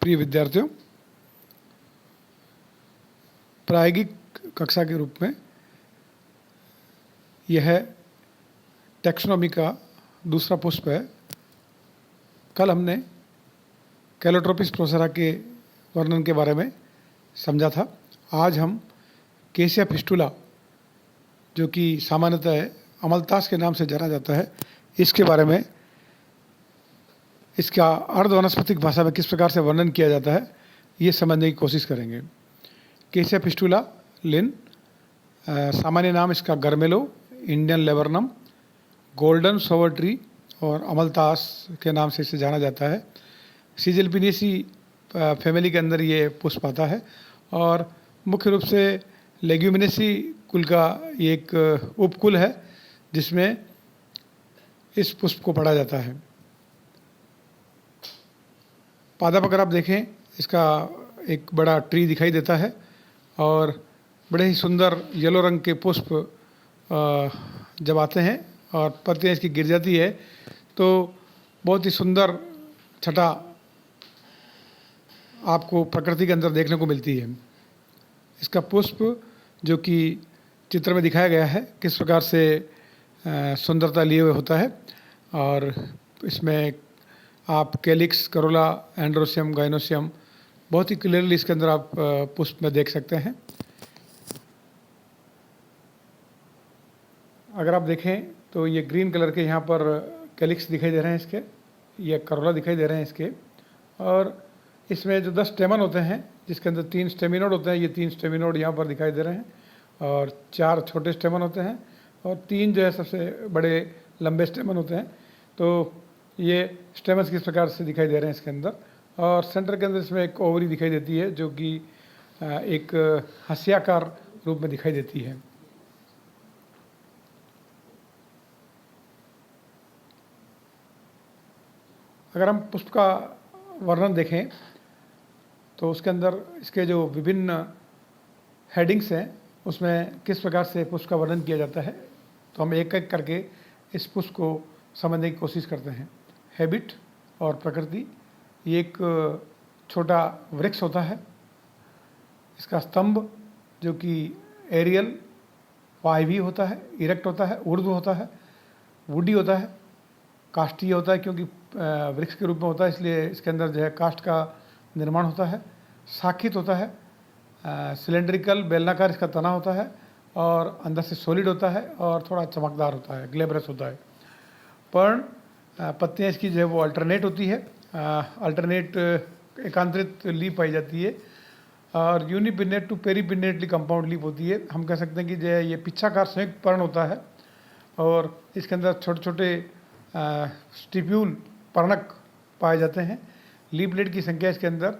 प्रिय विद्यार्थियों, प्रायोगिक कक्षा के रूप में यह टैक्सोनॉमी का दूसरा पुष्प है। कल हमने कैलोट्रोपिस प्रोसेरा के वर्णन के बारे में समझा था। आज हम केसिया फिस्टुला, जो कि सामान्यतः अमलतास के नाम से जाना जाता है, इसके बारे में, इसका अर्ध वनस्पतिक भाषा में किस प्रकार से वर्णन किया जाता है, ये समझने की कोशिश करेंगे। केसिया फिस्टुला लिन, सामान्य नाम इसका गर्मेलो, Indian laburnum, golden shower tree और अमलतास के नाम से इसे जाना जाता है। सीजलपिनेसी फैमिली के अंदर ये पुष्प आता है और मुख्य रूप से लेग्यूमिनेसी कुल का ये एक उपकुल है जिसमें इस पुष्प को पढ़ा जाता है। पादप अगर आप देखें, इसका एक बड़ा ट्री दिखाई देता है और बड़े ही सुंदर येलो रंग के पुष्प जब आते हैं और पत्तियाँ इसकी गिर जाती है तो बहुत ही सुंदर छटा आपको प्रकृति के अंदर देखने को मिलती है। इसका पुष्प, जो कि चित्र में दिखाया गया है, किस प्रकार से सुंदरता लिए हुए होता है, और इसमें आप कैलिक्स, करोला, एंड्रोसियम, गाइनोसियम बहुत ही क्लियरली इसके अंदर आप पुष्प में देख सकते हैं। अगर आप देखें तो ये ग्रीन कलर के यहाँ पर कैलिक्स दिखाई दे रहे हैं इसके, ये करोला दिखाई दे रहे हैं इसके, और इसमें जो 10 स्टेमन होते हैं जिसके अंदर 3 स्टेमिनोड होते हैं, ये 3 स्टेमिनोड यहाँ पर दिखाई दे रहे हैं, और 4 छोटे स्टेमन होते हैं और 3 जो है सबसे बड़े लंबे स्टेमन होते हैं। तो ये स्टेमन्स किस प्रकार से दिखाई दे रहे हैं इसके अंदर, और सेंटर के अंदर इसमें एक ओवरी दिखाई देती है जो कि एक हंसियाकार रूप में दिखाई देती है। अगर हम पुष्प का वर्णन देखें तो उसके अंदर इसके जो विभिन्न हेडिंग्स हैं उसमें किस प्रकार से पुष्प का वर्णन किया जाता है, तो हम एक एक करके इस पुष्प को समझने की कोशिश करते हैं। हैबिट और प्रकृति, ये एक छोटा वृक्ष होता है। इसका स्तंभ जो कि एरियल, वायवीय होता है, इरेक्ट होता है, ऊर्ध्व होता है, वुडी होता है, काष्ठीय होता है क्योंकि वृक्ष के रूप में होता है इसलिए इसके अंदर जो है काष्ठ का निर्माण होता है, शाखित होता है, सिलेंड्रिकल बेलनाकार इसका तना होता है और अंदर से सॉलिड होता है और थोड़ा चमकदार होता है, ग्लेबरस होता है। पर्ण, पत्तियाँ इसकी जो है वो अल्टरनेट होती है, अल्टरनेट एकांतरित लीफ पाई जाती है, और यूनिपिन्नेट टू पेरीपिन्नेटली कंपाउंड लीफ होती है। हम कह सकते हैं कि जो है ये पिच्छाकार संयुक्त पर्ण होता है और इसके अंदर छोटे छोटे स्टिप्यूल पर्णक पाए जाते हैं। लीफ ब्लेड की संख्या इसके अंदर,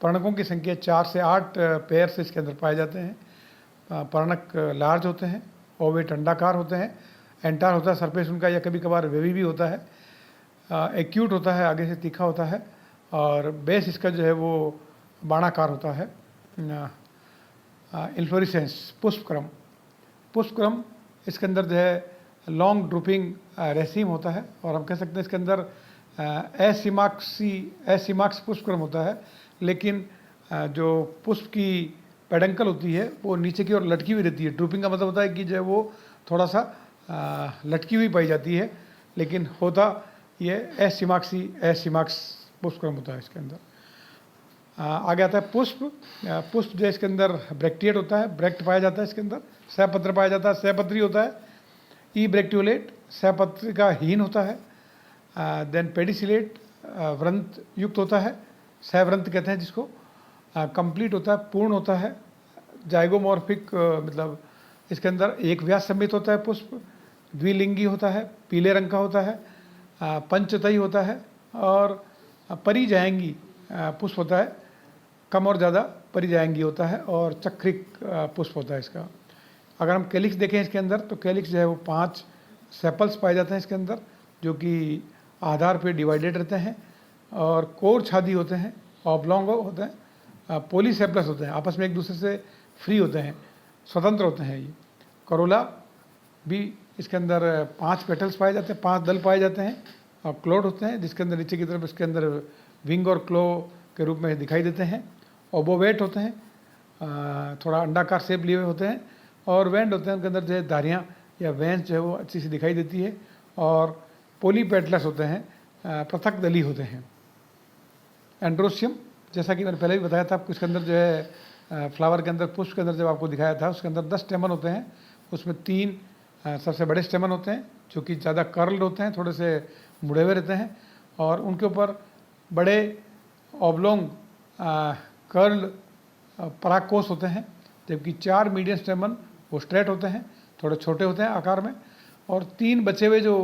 पर्णकों की संख्या 4 से 8 पेयर से इसके अंदर पाए जाते हैं। पर्णक लार्ज होते हैं, ओवेट अंडाकार होते हैं, एंटार होता है सरफेस उनका, या कभी कभार वेवी भी होता है। एक्यूट होता है, आगे से तीखा होता है, और बेस इसका जो है वो बाणाकार होता है। इन्फ्लोरेसेंस, पुष्पक्रम, पुष्पक्रम इसके अंदर जो है लॉन्ग ड्रूपिंग रेसिम होता है, और हम कह सकते हैं इसके अंदर एसिमाक्स पुष्पक्रम होता है, लेकिन जो पुष्प की पेडंकल होती है वो नीचे की ओर लटकी हुई रहती है। ड्रूपिंग का मतलब होता है कि जो है वो थोड़ा सा लटकी हुई पाई जाती है, लेकिन होता ये एसिमाक्स पुष्पक्रम होता है इसके अंदर। आगे आता है पुष्प। पुष्प जो इसके अंदर ब्रैक्टिएट होता है, ब्रैक्ट पाया जाता है इसके अंदर, सहपत्र पाया जाता है, सहपत्री होता है, ई ब्रैक्टियोलेट, सहपत्र का हीन होता है। देन पेडिसिलेट, व्रंत युक्त होता है, सहव्रंत कहते हैं जिसको। कंप्लीट होता है, पूर्ण होता है। जाइगोमॉर्फिक, मतलब इसके अंदर एक व्यास सम्मित होता है पुष्प, द्विलिंगी होता है, पीले रंग का होता है, पंचतई होता है, और परिजायंगी पुष्प होता है, कम और ज़्यादा परिजायंगी होता है, और चक्रिक पुष्प होता है इसका। अगर हम कैलिक्स देखें इसके अंदर तो कैलिक्स जो है वो 5 सेपल्स पाए जाते हैं इसके अंदर, जो कि आधार पे डिवाइडेड रहते हैं, और कोर छादी होते हैं, ऑब्लॉन्ग होते हैं, पॉलीसेपलस होते हैं, आपस में एक दूसरे से फ्री होते हैं, स्वतंत्र होते हैं ये। करोला भी इसके अंदर 5 पेटल्स पाए जाते हैं, 5 दल पाए जाते हैं, और क्लोड होते हैं जिसके अंदर नीचे की तरफ इसके अंदर विंग और क्लो के रूप में दिखाई देते हैं। ओबोवेट होते हैं, थोड़ा अंडाकार शेप लिए हुए होते हैं, और वेंड होते हैं, उनके अंदर जो है धारियाँ या वेंस जो है वो अच्छी सी दिखाई देती है। और पोलीपेटलस होते हैं, पृथक दली होते हैं। एंड्रोसियम, जैसा कि मैंने पहले भी बताया था आपको, इसके अंदर जो है फ्लावर के अंदर, पुष्प के अंदर जब आपको दिखाया था, उसके अंदर 10 स्टेमन होते हैं। उसमें 3 सबसे बड़े स्टेमन होते हैं जो कि ज़्यादा कर्ल्ड होते हैं, थोड़े से मुड़े हुए रहते हैं, और उनके ऊपर बड़े ऑब्लोंग कर्ल्ड परागकोश होते हैं। जबकि 4 मीडियम स्टेमन वो स्ट्रेट होते हैं, थोड़े छोटे होते हैं आकार में, और 3 बचे हुए जो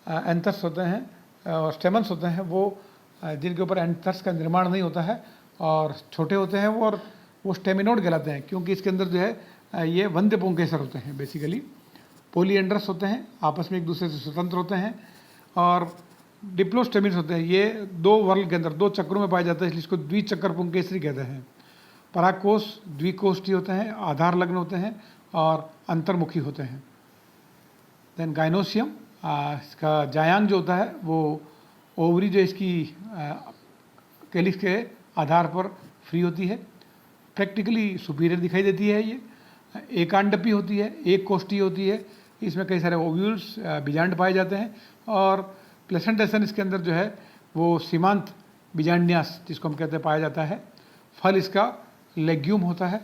एंथर्स होते हैं और स्टेमन्स होते हैं वो जिनके ऊपर एंथर्स का निर्माण नहीं होता है और छोटे होते हैं वो, और वो स्टेमिनोड कहलाते हैं, क्योंकि इसके अंदर जो है ये वंध्य पुंकेसर होते हैं बेसिकली। पोलीएंड्रस होते हैं, आपस में एक दूसरे से स्वतंत्र होते हैं। और डिप्लोस्टेमिन्स होते हैं, ये 2 वर्ल के अंदर 2 चक्रों में पाए जाते हैं, इसलिए इसको द्विचक्र पुंकेसरी कहते हैं। परागकोश द्विकोष्ठी होते हैं, आधार लग्न होते हैं और अंतर्मुखी होते हैं। देन गाइनोसियम, इसका जायांग जो होता है वो ओवरी जो इसकी कैलिक्स के आधार पर फ्री होती है, प्रैक्टिकली सुपीरियर दिखाई देती है। ये एकांडपी होती है, एक कोष्ठी होती है, इसमें कई सारे ओव्यूल्स बीजांड पाए जाते हैं। और प्लेसेंटेशन इसके अंदर जो है वो सीमांत बीजांड्यास जिसको हम कहते हैं पाया जाता है। फल इसका लेग्यूम होता है,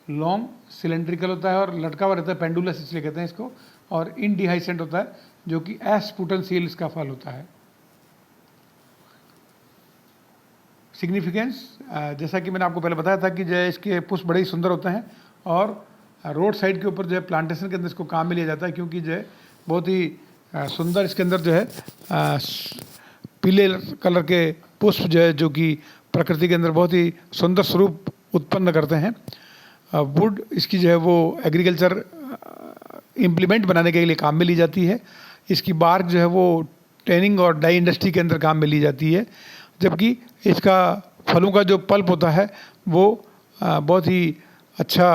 लॉन्ग सिलेंड्रिकल होता है और लटका हुआ रहता है, पेंडुलस इसलिए कहते हैं इसको, और इनडिहाइसेंट होता है जो कि एस्पुटेंशियल इसका फल होता है। सिग्निफिकेंस, जैसा कि मैंने आपको पहले बताया था कि जो है इसके पुष्प बड़े ही सुंदर होते हैं, और रोड साइड के ऊपर जो है प्लांटेशन के अंदर इसको काम में लिया जाता है, क्योंकि जो है बहुत ही सुंदर इसके अंदर जो है पीले कलर के पुष्प जो है जो कि प्रकृति के अंदर बहुत ही सुंदर स्वरूप उत्पन्न करते हैं। वुड इसकी जो है वो एग्रीकल्चर इम्प्लीमेंट बनाने के लिए काम में ली जाती है। इसकी बार्क जो है वो टैनिंग और डाई इंडस्ट्री के अंदर काम में ली जाती है। जबकि इसका फलों का जो पल्प होता है वो बहुत ही अच्छा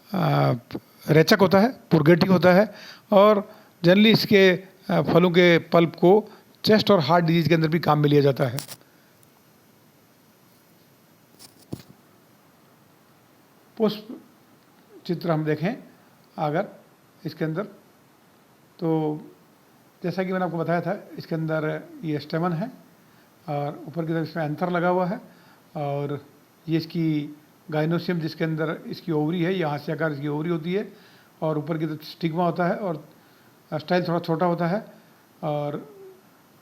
रेचक होता है, पुर्गेटिव होता है, और जनरली इसके फलों के पल्प को चेस्ट और हार्ट डिजीज के अंदर भी काम में लिया जाता है। पुष्प चित्र हम देखें अगर इसके अंदर, तो जैसा कि मैंने आपको बताया था, इसके अंदर ये स्टेमन है और ऊपर की तरफ इसमें एंथर लगा हुआ है, और ये इसकी गाइनोसियम जिसके अंदर इसकी ओवरी है, यहाँ से आकार इसकी ओवरी होती है, और ऊपर की तरफ स्टिग्मा होता है और स्टाइल थोड़ा छोटा होता है। और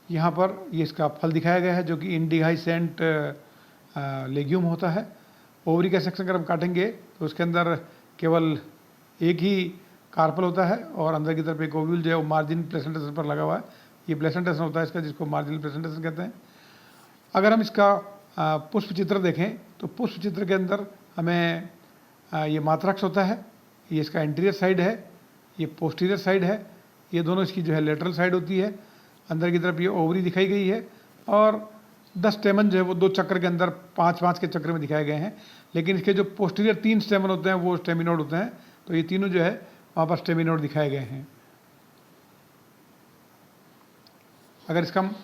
यहाँ पर ये इसका फल दिखाया गया है जो कि इंडिहाइसेंट लेग्यूम होता है। ओवरी का सेक्शन अगर हम काटेंगे तो उसके अंदर केवल एक ही कार्पल होता है, और अंदर की तरफ एक ओव्यूल जो है वो मार्जिन प्लेसेंटेशन पर लगा हुआ है। ये प्लेसेंटेशन होता है इसका, जिसको मार्जिनल प्लेसेंटेशन कहते हैं। अगर हम इसका पुष्प चित्र देखें तो पुष्प चित्र के अंदर हमें ये मात्रक्स होता है, ये इसका इंटीरियर साइड है, ये पोस्टीरियर साइड है, ये दोनों इसकी जो है लेटरल साइड होती है। अंदर की तरफ ये ओवरी दिखाई गई है, और 10 स्टेमन जो है वो 2 चक्र के अंदर 5-5 के चक्र में दिखाए गए हैं। लेकिन इसके जो पोस्टीरियर 3 स्टेमन होते हैं वो स्टेमिनोड होते हैं, तो ये तीनों जो है वहाँ पर स्टेमिनोड दिखाए गए हैं। अगर इसका हम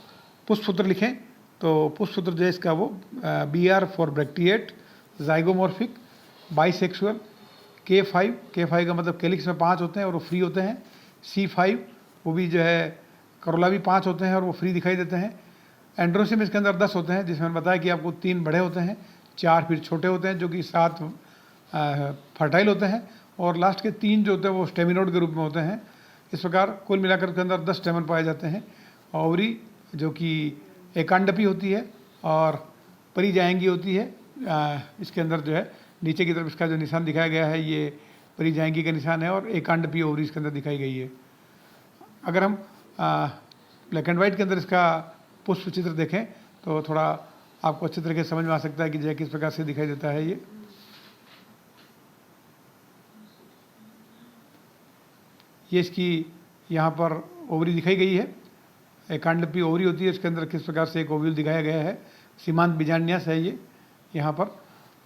पुष्पसूत्र लिखें तो पुष्पसूत्र जो है इसका वो BR for bracteate, zygomorphic, bisexual, K5 का मतलब कैलिक्स में 5 होते हैं और वो फ्री होते हैं। C5 वो भी जो है करोला भी 5 होते हैं और वो फ्री दिखाई देते हैं। एंड्रोसियम इसके अंदर 10 होते हैं, जिसमें मैंने बताया कि आपको 3 बड़े होते हैं, 4 फिर छोटे होते हैं जो कि 7 फर्टाइल होते हैं, और लास्ट के 3 जो होते हैं वो स्टेमिनोड के रूप में होते हैं। इस प्रकार कुल मिलाकर के अंदर 10 स्टेमन पाए जाते हैं। ओवरी जो कि एकांडपी होती है और परिजायंगी होती है। इसके अंदर जो है नीचे की तरफ इसका जो निशान दिखाया गया है ये परिजायंगी का निशान है, और एकांडपी ओवरी इसके अंदर दिखाई गई है। अगर हम ब्लैक एंड वाइट के अंदर इसका पुष्प चित्र देखें तो थोड़ा आपको अच्छे तरीके से समझ में आ सकता है कि जो किस प्रकार से दिखाई देता है। ये इसकी यहाँ पर ओवरी दिखाई गई है, एकांडपी ओवरी होती है, इसके अंदर किस प्रकार से एक ओव्यूल दिखाया गया है। सीमांत बीजांड्यास है ये यहाँ पर,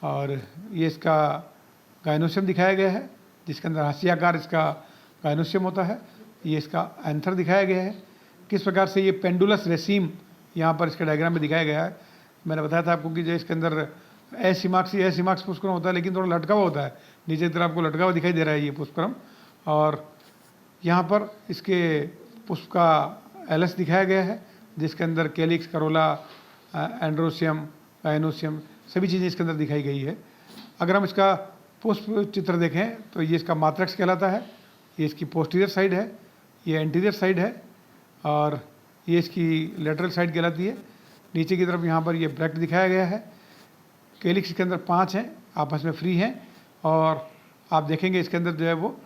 और ये इसका गाइनोसियम दिखाया गया है जिसके अंदर हास्याकार इसका गाइनोसियम होता है। ये इसका एंथर दिखाया गया है। किस प्रकार से ये पेंडुलस रेसीम यहाँ पर इसके डायग्राम में दिखाया गया है। मैंने बताया था आपको कि जो इसके अंदर एसिमाक्स पुष्पक्रम होता है, लेकिन थोड़ा लटका हुआ होता है, नीचे की तरफ आपको लटका हुआ दिखाई दे रहा है ये पुष्पक्रम। और यहाँ पर इसके पुष्प का एलएस दिखाया गया है, जिसके अंदर कैलिक्स, करोला, एंड्रोसियम, गाइनोसियम सभी चीज़ें इसके अंदर दिखाई गई है। अगर हम इसका पुष्प चित्र देखें तो ये इसका मात्रक्स कहलाता है, ये इसकी पोस्टीरियर साइड है, ये एंटीरियर साइड है, और ये इसकी लेटरल साइड कहलाती है। नीचे की तरफ यहाँ पर ये ब्रैक्ट दिखाया गया है। कैलिक्स के अंदर 5 हैं, आपस में फ्री हैं, और आप देखेंगे इसके अंदर जो है वो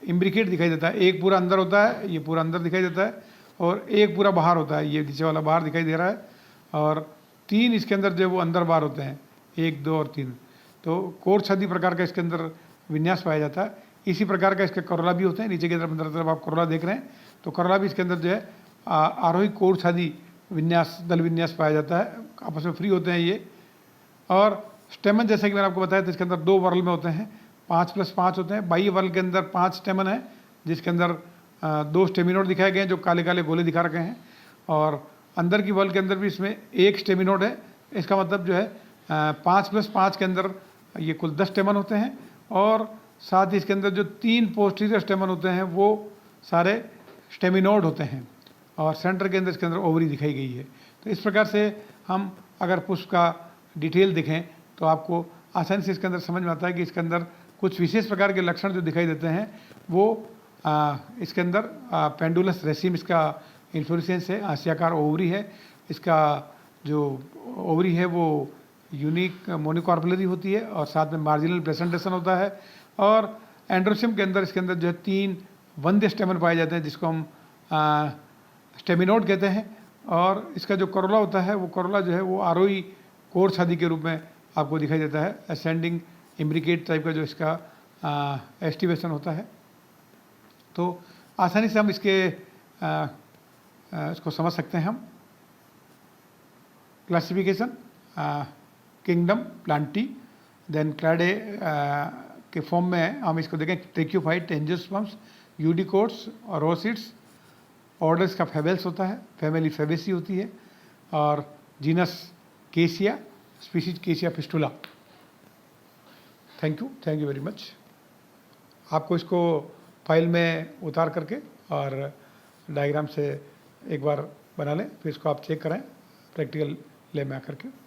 इम्ब्रिकेट दिखाई देता है। एक पूरा अंदर होता है, ये पूरा अंदर दिखाई देता है, और एक पूरा बाहर होता है, ये नीचे वाला बाहर दिखाई दे रहा है, और 3 इसके अंदर जो है वो अंदर बाहर होते हैं, 1, 2 और 3। तो कोर छादी प्रकार का इसके अंदर विन्यास पाया जाता है। इसी प्रकार का इसके करोला भी होते हैं। नीचे की तरफ अंदर तरफ आप करोला देख रहे हैं, तो करोला भी इसके अंदर जो है आरोही कोर छादी विन्यास, दल विन्यास पाया जाता है, आपस में फ्री होते हैं ये। और स्टेमन जैसे कि मैंने आपको बताया था, इसके अंदर 2 वर्ल में होते हैं, 5+5 होते हैं। बाह्य वर्ल के अंदर 5 स्टेमन है, जिसके अंदर 2 स्टेमिनोड दिखाए गए हैं जो काले काले गोले दिखा रखे हैं, और अंदर की वर्ल के अंदर भी इसमें 1 स्टेमिनोड है। इसका मतलब जो है 5+5 के अंदर ये कुल 10 स्टेमन होते हैं, और साथ ही इसके अंदर जो 3 पोस्टीरियर स्टेमन होते हैं वो सारे स्टेमिनोड होते हैं, और सेंटर के अंदर इसके अंदर ओवरी दिखाई गई है। तो इस प्रकार से हम अगर पुष्प का डिटेल देखें तो आपको आसानी से इसके अंदर समझ में आता है कि इसके अंदर कुछ विशेष प्रकार के लक्षण जो दिखाई देते हैं वो इसके अंदर पेंडुलस रेसिम इसका इन्फ्लोरेसेंस है, आसियाकार ओवरी है, इसका जो ओवरी है वो यूनिक मोनोकार्पुलरी होती है, और साथ में मार्जिनल प्रेजेंटेशन होता है। और एंड्रोसियम के अंदर इसके अंदर जो है 3 वंध्य स्टेमन पाए जाते हैं, जिसको हम स्टेमिनोड कहते हैं। और इसका जो करोला होता है वो करोला जो है वो आरोही कोर छादी के रूप में आपको दिखाई देता है, असेंडिंग इम्ब्रिकेट टाइप का जो इसका एस्टिवेशन होता है। तो आसानी से हम इसको समझ सकते हैं हम। क्लासिफिकेशन किंगडम प्लांटी, देन क्लैडे के फॉर्म में हम इसको देखें, ट्रिक्यूफाइट, एंजियोस्पर्म्स, यूडिकोट्स और रोसिड्स। ऑर्डर इसका फेबेल्स होता है, फैमिली फेबेसी होती है, और जीनस केसिया, स्पीशीज केसिया fistula. Thank you very much. आपको इसको फाइल में उतार करके और डायग्राम से एक बार बना लें, फिर इसको आप चेक करें प्रैक्टिकल ले में आकर के।